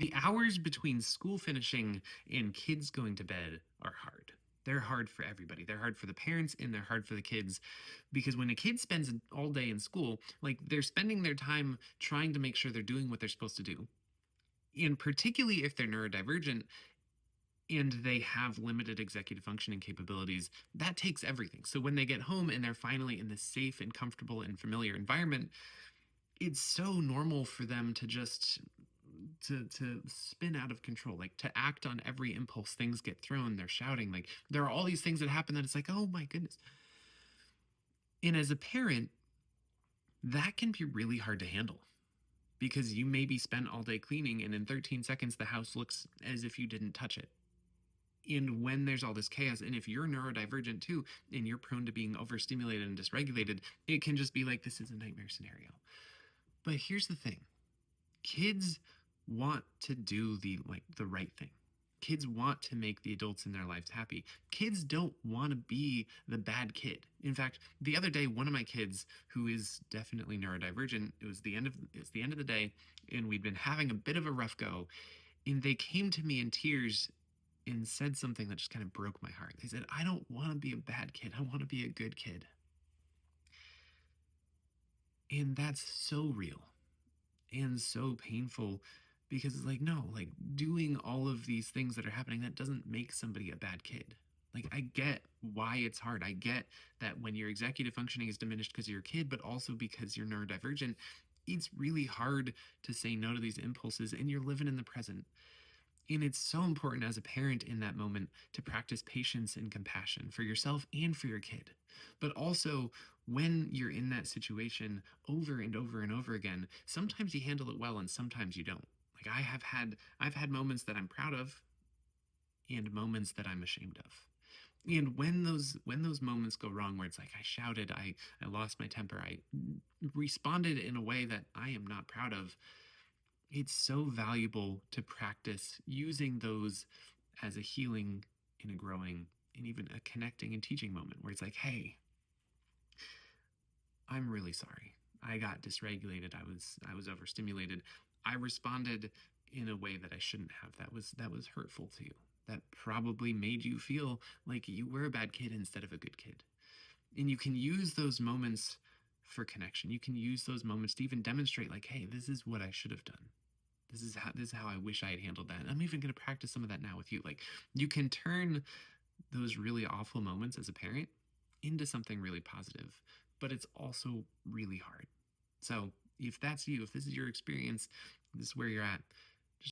The hours between school finishing and kids going to bed are hard. They're hard for everybody. They're hard for the parents and they're hard for the kids because when a kid spends all day in school, like they're spending their time trying to make sure they're doing what they're supposed to do. And particularly if they're neurodivergent and they have limited executive functioning capabilities, that takes everything. So when they get home and they're finally in this safe and comfortable and familiar environment, it's so normal for them to just to spin out of control, like to act on every impulse. Things get thrown, they're shouting, like there are all these things that happen that it's like, oh my goodness. And as a parent, that can be really hard to handle because you maybe spent all day cleaning and in 13 seconds the house looks as if you didn't touch it. And when there's all this chaos, and if you're neurodivergent too and you're prone to being overstimulated and dysregulated, it can just be like, this is a nightmare scenario. But here's the thing: kids want to do the right thing. Kids want to make the adults in their lives happy. Kids don't want to be the bad kid. In fact, the other day, one of my kids, who is definitely neurodivergent, it's the end of the day, and we'd been having a bit of a rough go, and they came to me in tears and said something that just kind of broke my heart. They said, "I don't want to be a bad kid. I want to be a good kid." And that's so real and so painful because it's like, no, like doing all of these things that are happening, that doesn't make somebody a bad kid. Like, I get why it's hard. I get that when your executive functioning is diminished because you're a kid, but also because you're neurodivergent, it's really hard to say no to these impulses and you're living in the present. And it's so important as a parent in that moment to practice patience and compassion for yourself and for your kid. But also, when you're in that situation over and over and over again, sometimes you handle it well and sometimes you don't. Like I've had moments that I'm proud of and moments that I'm ashamed of. And when those moments go wrong where it's like I shouted, I lost my temper, I responded in a way that I am not proud of, it's so valuable to practice using those as a healing and a growing and even a connecting and teaching moment where it's like, hey, I'm really sorry. I got dysregulated. I was overstimulated. I responded in a way that I shouldn't have. That was hurtful to you. That probably made you feel like you were a bad kid instead of a good kid. And you can use those moments for connection. You can use those moments to even demonstrate like, hey, this is what I should have done. This is how I wish I had handled that. And I'm even going to practice some of that now with you. Like, you can turn those really awful moments as a parent into something really positive, but it's also really hard. So if that's you, if this is your experience, this is where you're at,